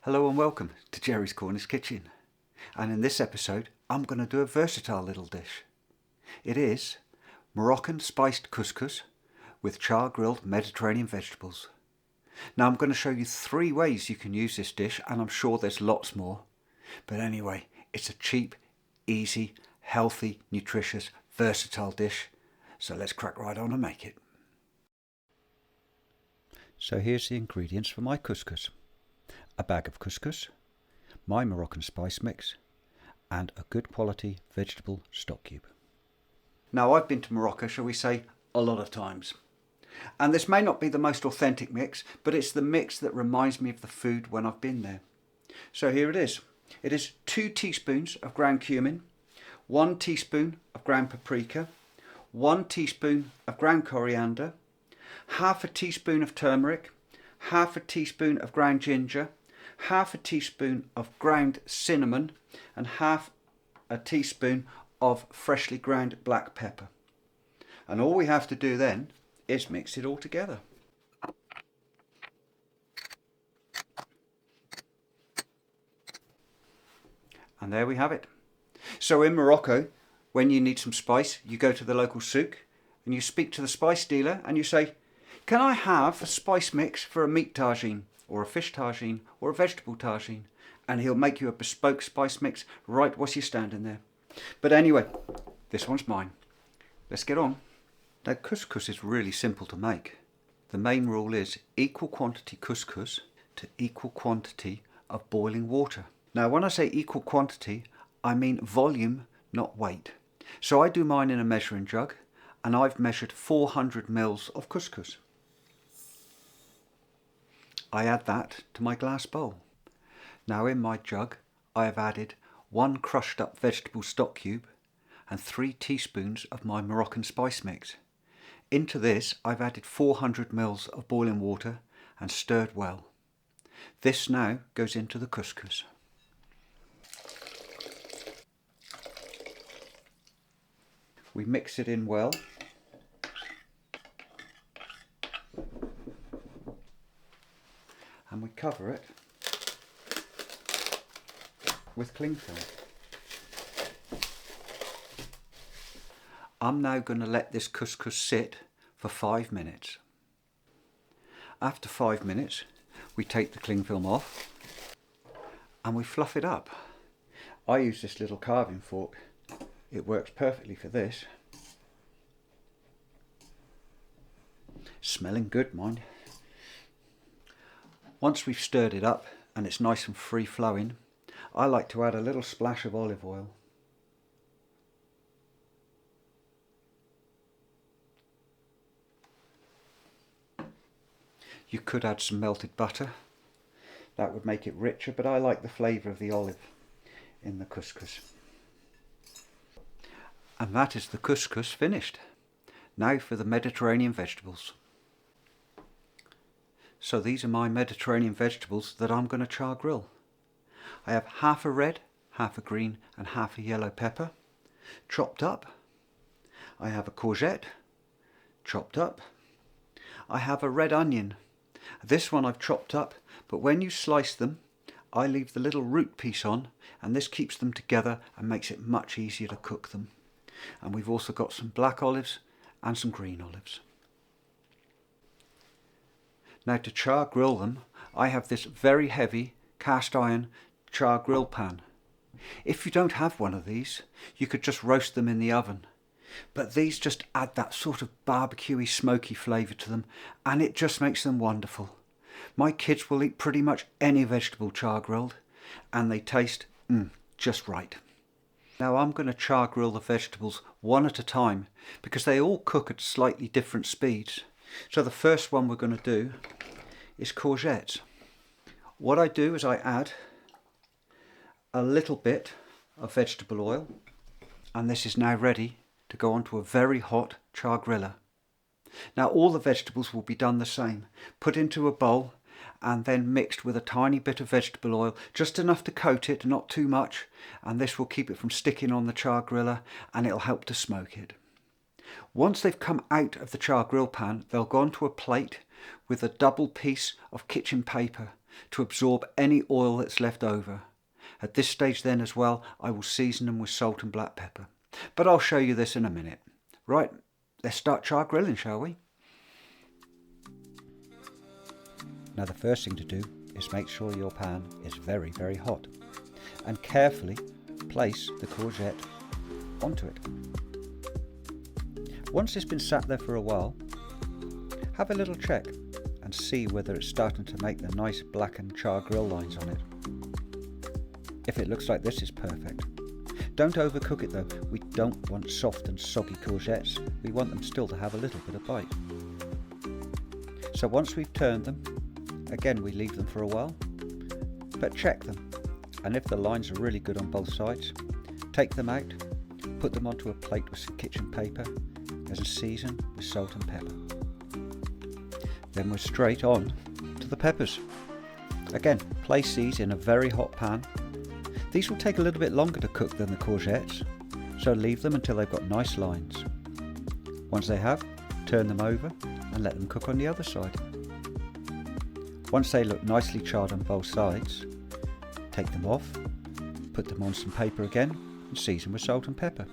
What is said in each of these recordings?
Hello and welcome to Jerry's Cornish Kitchen. And in this episode, I'm going to do a versatile little dish. It is Moroccan spiced couscous with char grilled Mediterranean vegetables. Now I'm going to show you 3 ways you can use this dish, and I'm sure there's lots more. But anyway, it's a cheap, easy, healthy, nutritious, versatile dish. So let's crack right on and make it. So here's the ingredients for my couscous. A bag of couscous, my Moroccan spice mix, and a good quality vegetable stock cube. Now I've been to Morocco, shall we say, a lot of times. And this may not be the most authentic mix, but it's the mix that reminds me of the food when I've been there. So here it is. It is 2 teaspoons of ground cumin, 1 teaspoon of ground paprika, 1 teaspoon of ground coriander, half a teaspoon of turmeric, half a teaspoon of ground ginger, half a teaspoon of ground cinnamon, and half a teaspoon of freshly ground black pepper. And all we have to do then is mix it all together. And there we have it. So in Morocco, when you need some spice, you go to the local souk and you speak to the spice dealer and you say, "Can I have a spice mix for a meat tagine, or a fish tagine, or a vegetable tagine?" And he'll make you a bespoke spice mix right whilst you're standing there. But anyway, this one's mine. Let's get on. Now couscous is really simple to make. The main rule is equal quantity couscous to equal quantity of boiling water. Now when I say equal quantity, I mean volume, not weight. So I do mine in a measuring jug, and I've measured 400 mils of couscous. I add that to my glass bowl. Now in my jug I have added 1 crushed up vegetable stock cube and 3 teaspoons of my Moroccan spice mix. Into this I've added 400 mils of boiling water and stirred well. This now goes into the couscous. We mix it in well. And we cover it with cling film. I'm now going to let this couscous sit for 5 minutes. After 5 minutes, we take the cling film off and we fluff it up. I use this little carving fork. It works perfectly for this. Smelling good, mind. Once we've stirred it up and it's nice and free flowing, I like to add a little splash of olive oil. You could add some melted butter. That would make it richer, but I like the flavour of the olive in the couscous. And that is the couscous finished. Now for the Mediterranean vegetables. So these are my Mediterranean vegetables that I'm going to char grill. I have half a red, half a green and half a yellow pepper chopped up. I have a courgette chopped up. I have a red onion. This one I've chopped up, but when you slice them I leave the little root piece on, and this keeps them together and makes it much easier to cook them. And we've also got some black olives and some green olives. Now to char grill them, I have this very heavy cast iron char grill pan. If you don't have one of these, you could just roast them in the oven. But these just add that sort of barbecuey, smoky flavour to them, and it just makes them wonderful. My kids will eat pretty much any vegetable char grilled, and they taste just right. Now I'm going to char grill the vegetables one at a time because they all cook at slightly different speeds. So the first one we're going to do is courgettes. What I do is I add a little bit of vegetable oil, and this is now ready to go onto a very hot char griller. Now all the vegetables will be done the same, put into a bowl and then mixed with a tiny bit of vegetable oil, just enough to coat it, not too much, and this will keep it from sticking on the char griller and it'll help to smoke it. Once they've come out of the char grill pan, they'll go onto a plate with a double piece of kitchen paper. to absorb any oil that's left over. At this stage then as well, I will season them with salt and black pepper. But I'll show you this in a minute. Right, let's start char grilling, shall we? Now the first thing to do is make sure your pan is very, very hot and carefully place the courgette onto it. Once it's been sat there for a while, have a little check and see whether it's starting to make the nice black and char grill lines on it. If it looks like this, is perfect. Don't overcook it though. We don't want soft and soggy courgettes. We want them still to have a little bit of bite. So once we've turned them, again we leave them for a while, but check them. And if the lines are really good on both sides, take them out, put them onto a plate with some kitchen paper as a season with salt and pepper. Then we're straight on to the peppers. Again, place these in a very hot pan. These will take a little bit longer to cook than the courgettes, so leave them until they've got nice lines. Once they have, turn them over and let them cook on the other side. Once they look nicely charred on both sides, take them off, put them on some paper again and season with salt and pepper.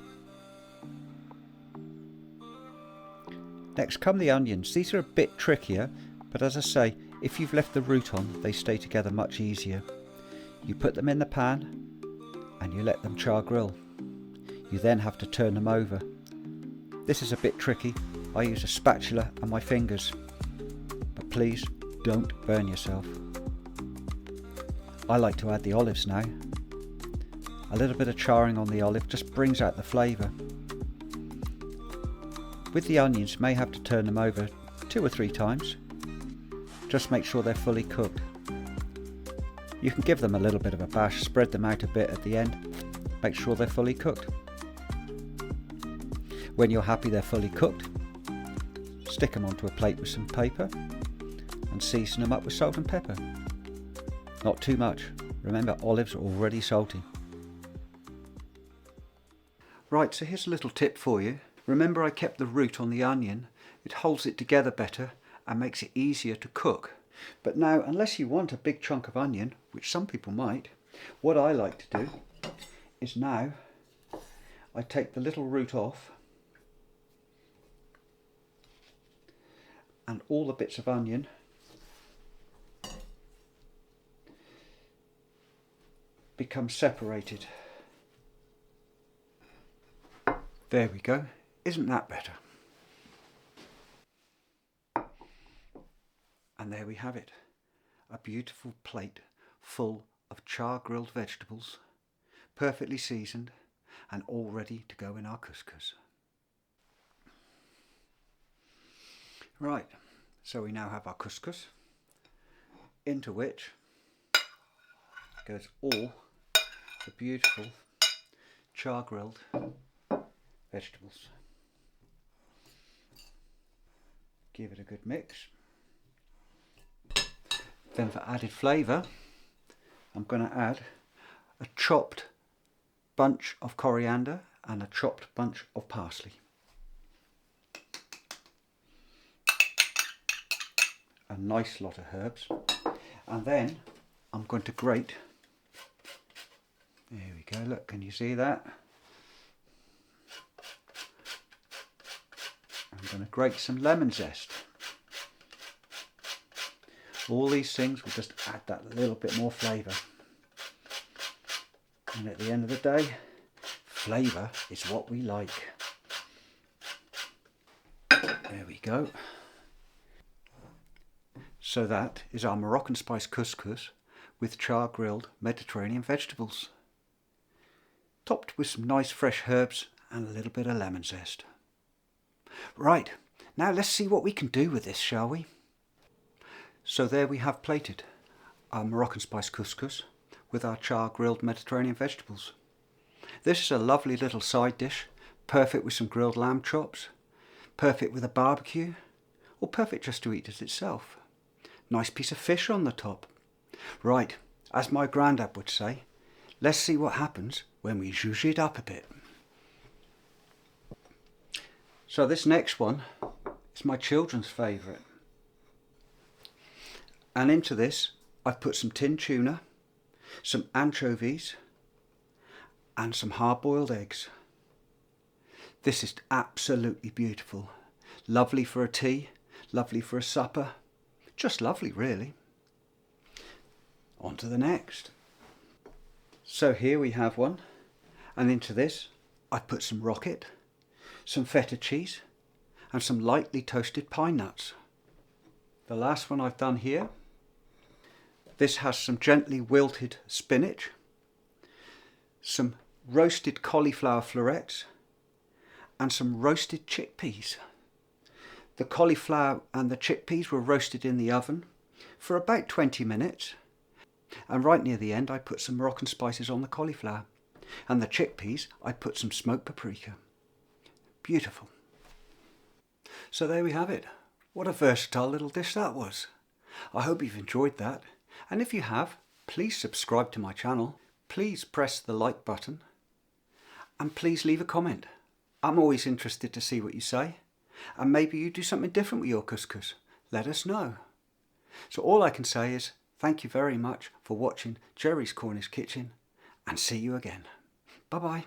Next come the onions. These are a bit trickier, but as I say, if you've left the root on, they stay together much easier. You put them in the pan and you let them char grill. You then have to turn them over. This is a bit tricky. I use a spatula and my fingers, but please don't burn yourself. I like to add the olives now. A little bit of charring on the olive just brings out the flavour. With the onions, you may have to turn them over 2 or 3 times. Just make sure they're fully cooked. You can give them a little bit of a bash, spread them out a bit at the end, make sure they're fully cooked. When you're happy they're fully cooked, stick them onto a plate with some paper and season them up with salt and pepper. Not too much, remember olives are already salty. Right, so here's a little tip for you. Remember I kept the root on the onion. It holds it together better and makes it easier to cook. But now, unless you want a big chunk of onion, which some people might, what I like to do is now I take the little root off and all the bits of onion become separated. There we go. Isn't that better? And there we have it. A beautiful plate full of char grilled vegetables, perfectly seasoned and all ready to go in our couscous. Right, so we now have our couscous, into which goes all the beautiful char grilled vegetables. Give it a good mix. Then for added flavour, I'm going to add a chopped bunch of coriander and a chopped bunch of parsley. A nice lot of herbs. And then I'm going to grate. There we go, look, can you see that? I'm going to grate some lemon zest. All these things will just add that little bit more flavour. And at the end of the day, flavour is what we like. There we go. So that is our Moroccan spice couscous with char grilled Mediterranean vegetables, topped with some nice fresh herbs and a little bit of lemon zest. Right, now let's see what we can do with this, shall we? So there we have plated our Moroccan spice couscous with our char grilled Mediterranean vegetables. This is a lovely little side dish, perfect with some grilled lamb chops, perfect with a barbecue, or perfect just to eat as itself. Nice piece of fish on the top. Right, as my granddad would say, let's see what happens when we zhuzh it up a bit. So this next one is my children's favourite. And into this I've put some tinned tuna, some anchovies and some hard-boiled eggs. This is absolutely beautiful. Lovely for a tea, lovely for a supper. Just lovely, really. On to the next. So here we have one, and into this I've put some rocket, some feta cheese and some lightly toasted pine nuts. The last one I've done here, this has some gently wilted spinach, some roasted cauliflower florets and some roasted chickpeas. The cauliflower and the chickpeas were roasted in the oven for about 20 minutes, and right near the end I put some Moroccan spices on the cauliflower, and the chickpeas I put some smoked paprika. Beautiful. So there we have it. What a versatile little dish that was. I hope you've enjoyed that, and if you have, please subscribe to my channel, please press the like button, and please leave a comment. I'm always interested to see what you say, and maybe you do something different with your couscous. Let us know. So all I can say is thank you very much for watching Jerry's Cornish Kitchen, and see you again. Bye bye.